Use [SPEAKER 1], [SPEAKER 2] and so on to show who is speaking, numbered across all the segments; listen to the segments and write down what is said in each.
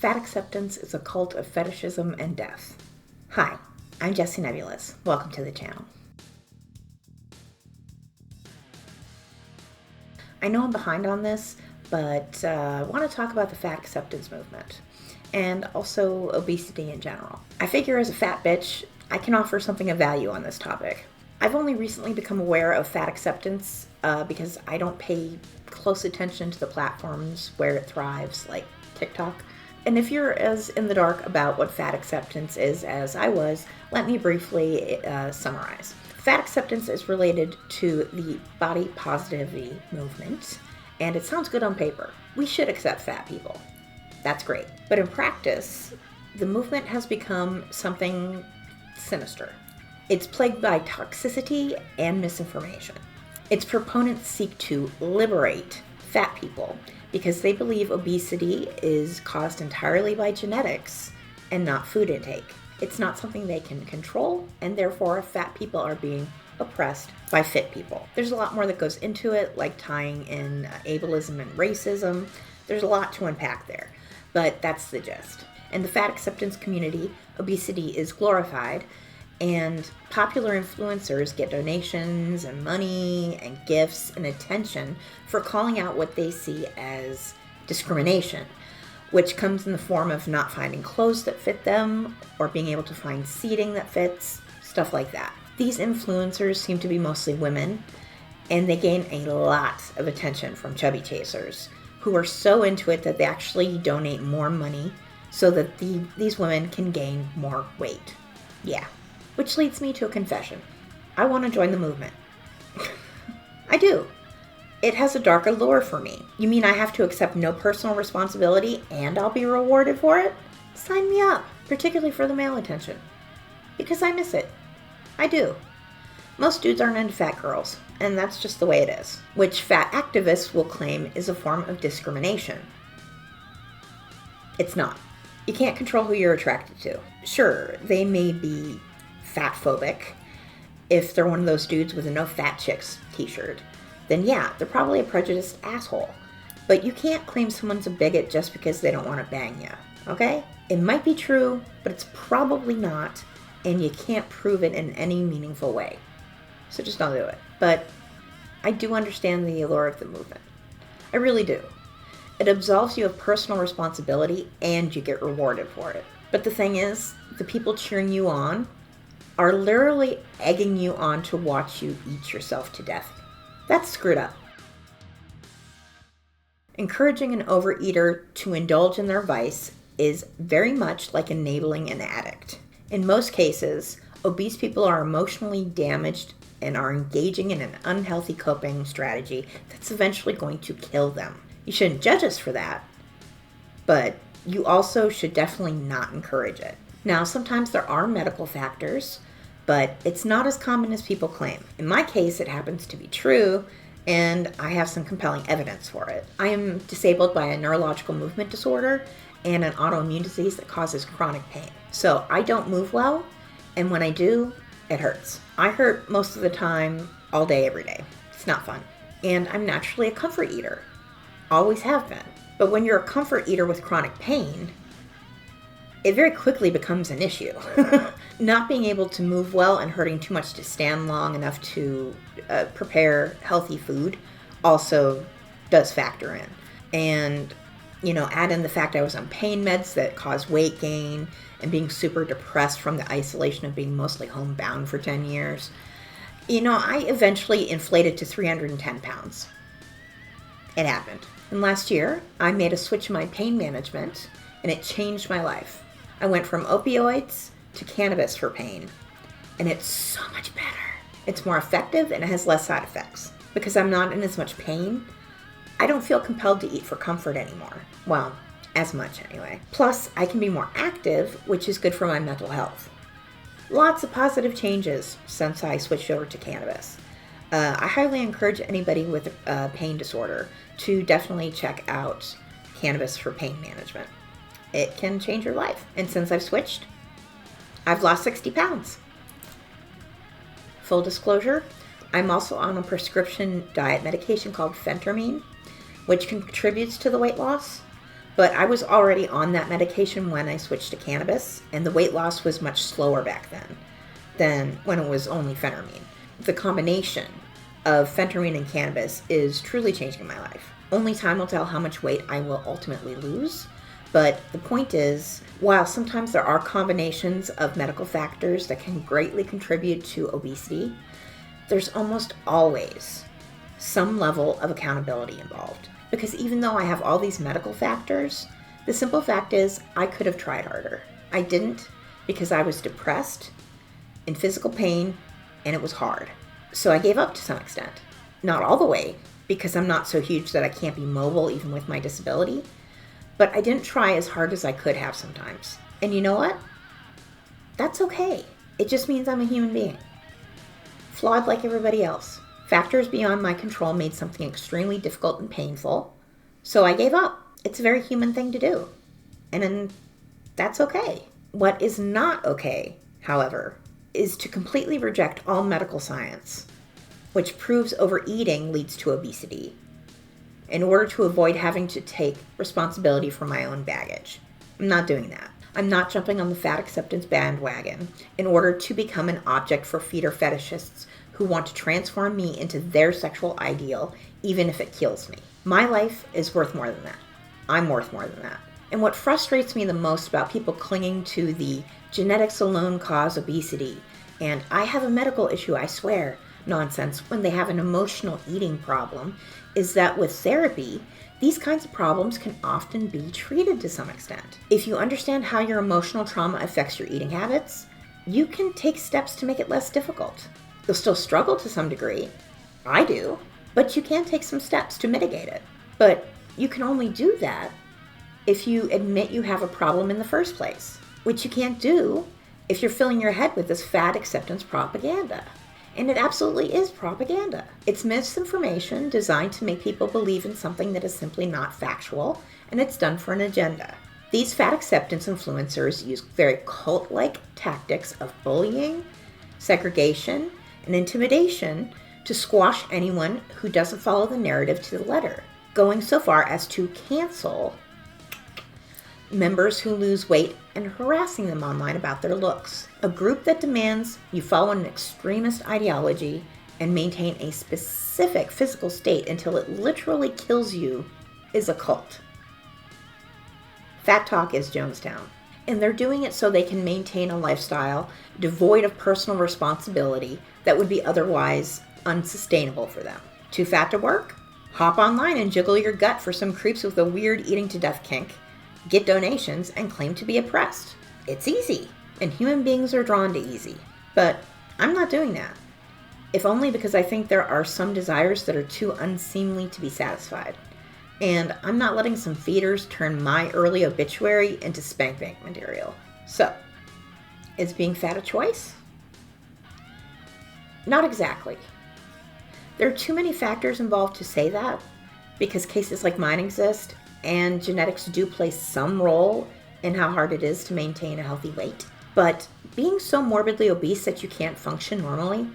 [SPEAKER 1] Fat acceptance is a cult of fetishism and death. Hi, I'm Jessie Nebulous. Welcome to the channel. I know I'm behind on this, but I want to talk about the fat acceptance movement and also obesity in general. I figure as a fat bitch, I can offer something of value on this topic. I've only recently become aware of fat acceptance because I don't pay close attention to the platforms where it thrives, like TikTok. And if you're as in the dark about what fat acceptance is as I was, let me briefly summarize. Fat acceptance is related to the body positivity movement, and it sounds good on paper. We should accept fat people. That's great. But in practice, the movement has become something sinister. It's plagued by toxicity and misinformation. Its proponents seek to liberate fat people because they believe obesity is caused entirely by genetics and not food intake. It's not something they can control, and therefore fat people are being oppressed by fit people. There's a lot more that goes into it, like tying in ableism and racism. There's a lot to unpack there, but that's the gist. In the fat acceptance community, obesity is glorified, and popular influencers get donations and money and gifts and attention for calling out what they see as discrimination, which comes in the form of not finding clothes that fit them or being able to find seating that fits, stuff like that. These influencers seem to be mostly women, and they gain a lot of attention from chubby chasers who are so into it that they actually donate more money so that these women can gain more weight. Yeah. Which leads me to a confession. I want to join the movement. I do. It has a dark allure for me. You mean I have to accept no personal responsibility and I'll be rewarded for it? Sign me up, particularly for the male attention. Because I miss it. I do. Most dudes aren't into fat girls, and that's just the way it is. Which fat activists will claim is a form of discrimination. It's not. You can't control who you're attracted to. Sure, they may be fat phobic. If they're one of those dudes with a no fat chicks t-shirt, then yeah, they're probably a prejudiced asshole. But you can't claim someone's a bigot just because they don't want to bang you, okay? It might be true, but it's probably not, and you can't prove it in any meaningful way. So just don't do it. But I do understand the allure of the movement. I really do. It absolves you of personal responsibility and you get rewarded for it. But the thing is, the people cheering you on are literally egging you on to watch you eat yourself to death. That's screwed up. Encouraging an overeater to indulge in their vice is very much like enabling an addict. In most cases, obese people are emotionally damaged and are engaging in an unhealthy coping strategy that's eventually going to kill them. You shouldn't judge us for that, but you also should definitely not encourage it. Now, sometimes there are medical factors, but it's not as common as people claim. In my case, it happens to be true, and I have some compelling evidence for it. I am disabled by a neurological movement disorder and an autoimmune disease that causes chronic pain. So I don't move well, and when I do, it hurts. I hurt most of the time, all day, every day. It's not fun. And I'm naturally a comfort eater. Always have been. But when you're a comfort eater with chronic pain, it very quickly becomes an issue. Not being able to move well and hurting too much to stand long enough to prepare healthy food also does factor in. And, add in the fact I was on pain meds that cause weight gain and being super depressed from the isolation of being mostly homebound for 10 years. I eventually inflated to 310 pounds. It happened. And last year, I made a switch in my pain management, and it changed my life. I went from opioids to cannabis for pain, and it's so much better. It's more effective, and it has less side effects. Because I'm not in as much pain, I don't feel compelled to eat for comfort anymore. Well, as much anyway. Plus, I can be more active, which is good for my mental health. Lots of positive changes since I switched over to cannabis. I highly encourage anybody with a pain disorder to definitely check out cannabis for pain management. It can change your life. And since I've switched, I've lost 60 pounds. Full disclosure, I'm also on a prescription diet medication called phentermine, which contributes to the weight loss. But I was already on that medication when I switched to cannabis, and the weight loss was much slower back then than when it was only phentermine. The combination of phentermine and cannabis is truly changing my life. Only time will tell how much weight I will ultimately lose, but the point is, while sometimes there are combinations of medical factors that can greatly contribute to obesity, there's almost always some level of accountability involved. Because even though I have all these medical factors, the simple fact is I could have tried harder. I didn't because I was depressed, in physical pain, and it was hard. So I gave up to some extent. Not all the way, because I'm not so huge that I can't be mobile even with my disability, but I didn't try as hard as I could have sometimes. And you know what? That's okay. It just means I'm a human being. Flawed like everybody else. Factors beyond my control made something extremely difficult and painful, so I gave up. It's a very human thing to do, and that's okay. What is not okay, however, is to completely reject all medical science, which proves overeating leads to obesity, in order to avoid having to take responsibility for my own baggage. I'm not doing that. I'm not jumping on the fat acceptance bandwagon in order to become an object for feeder fetishists who want to transform me into their sexual ideal, even if it kills me. My life is worth more than that. I'm worth more than that. And what frustrates me the most about people clinging to the genetics alone cause obesity, and I have a medical issue, I swear, nonsense, when they have an emotional eating problem, is that with therapy, these kinds of problems can often be treated to some extent. If you understand how your emotional trauma affects your eating habits, you can take steps to make it less difficult. You'll still struggle to some degree. I do. But you can take some steps to mitigate it. But you can only do that if you admit you have a problem in the first place, which you can't do if you're filling your head with this fat acceptance propaganda. And it absolutely is propaganda. It's misinformation designed to make people believe in something that is simply not factual, and it's done for an agenda. These fat acceptance influencers use very cult-like tactics of bullying, segregation, and intimidation to squash anyone who doesn't follow the narrative to the letter, going so far as to cancel members who lose weight and harassing them online about their looks. A group that demands you follow an extremist ideology and maintain a specific physical state until it literally kills you is a cult. Fat Talk is Jonestown, and they're doing it so they can maintain a lifestyle devoid of personal responsibility that would be otherwise unsustainable for them. Too fat to work? Hop online and jiggle your gut for some creeps with a weird eating to death kink, get donations, and claim to be oppressed. It's easy, and human beings are drawn to easy. But I'm not doing that, if only because I think there are some desires that are too unseemly to be satisfied. And I'm not letting some feeders turn my early obituary into spank bank material. So, is being fat a choice? Not exactly. There are too many factors involved to say that, because cases like mine exist, and genetics do play some role in how hard it is to maintain a healthy weight. But being so morbidly obese that you can't function normally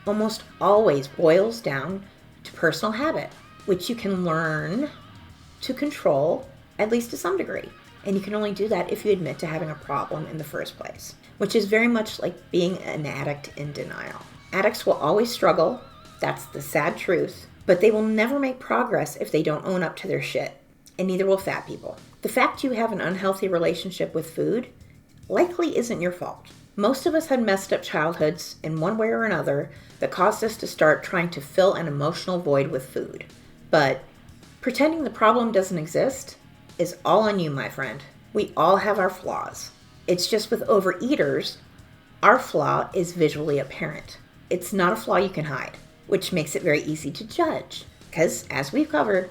[SPEAKER 1] almost always boils down to personal habit, which you can learn to control, at least to some degree. And you can only do that if you admit to having a problem in the first place, which is very much like being an addict in denial. Addicts will always struggle, that's the sad truth, but they will never make progress if they don't own up to their shit. And neither will fat people. The fact you have an unhealthy relationship with food likely isn't your fault. Most of us had messed up childhoods in one way or another that caused us to start trying to fill an emotional void with food. But pretending the problem doesn't exist is all on you, my friend. We all have our flaws. It's just with overeaters, our flaw is visually apparent. It's not a flaw you can hide, which makes it very easy to judge. Because, as we've covered,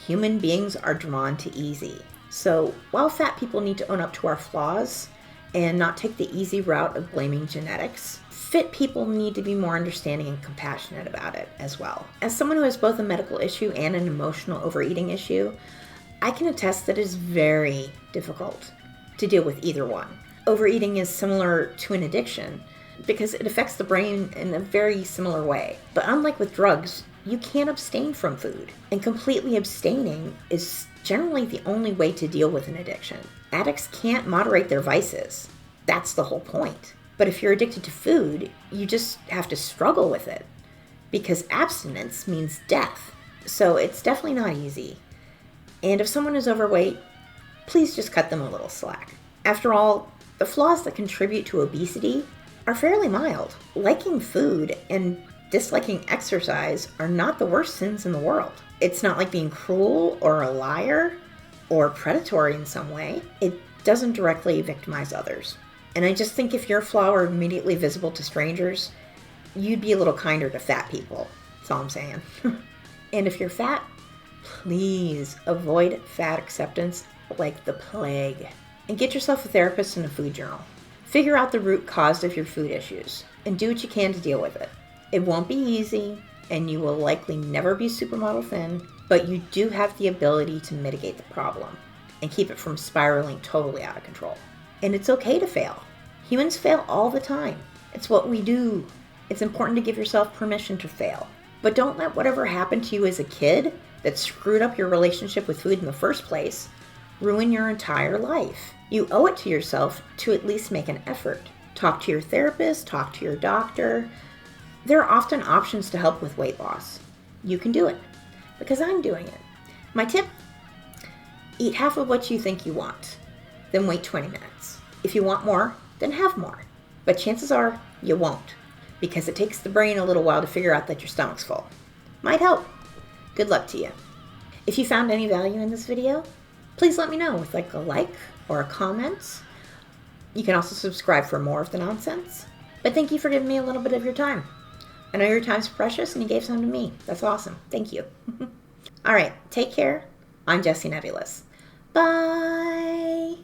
[SPEAKER 1] human beings are drawn to easy. So while fat people need to own up to our flaws and not take the easy route of blaming genetics, fit people need to be more understanding and compassionate about it as well. As someone who has both a medical issue and an emotional overeating issue, I can attest that it is very difficult to deal with either one. Overeating is similar to an addiction because it affects the brain in a very similar way. But unlike with drugs, you can't abstain from food, and completely abstaining is generally the only way to deal with an addiction. Addicts can't moderate their vices. That's the whole point. But if you're addicted to food, you just have to struggle with it, because abstinence means death. So it's definitely not easy. And if someone is overweight, please just cut them a little slack. After all, the flaws that contribute to obesity are fairly mild. Liking food and disliking exercise are not the worst sins in the world. It's not like being cruel or a liar or predatory in some way. It doesn't directly victimize others. And I just think if your flaw were immediately visible to strangers, you'd be a little kinder to fat people. That's all I'm saying. And if you're fat, please avoid fat acceptance like the plague. And get yourself a therapist and a food journal. Figure out the root cause of your food issues and do what you can to deal with it. It won't be easy, and you will likely never be supermodel thin, but you do have the ability to mitigate the problem and keep it from spiraling totally out of control. And it's okay to fail. Humans fail all the time. It's what we do. It's important to give yourself permission to fail. But don't let whatever happened to you as a kid that screwed up your relationship with food in the first place ruin your entire life. You owe it to yourself to at least make an effort. Talk to your therapist, talk to your doctor. There are often options to help with weight loss. You can do it, because I'm doing it. My tip: eat half of what you think you want, then wait 20 minutes. If you want more, then have more. But chances are you won't, because it takes the brain a little while to figure out that your stomach's full. Might help. Good luck to you. If you found any value in this video, please let me know with a like or a comment. You can also subscribe for more of the nonsense. But thank you for giving me a little bit of your time. I know your time's precious and you gave some to me. That's awesome. Thank you. All right, take care. I'm Jessie Nebulous. Bye.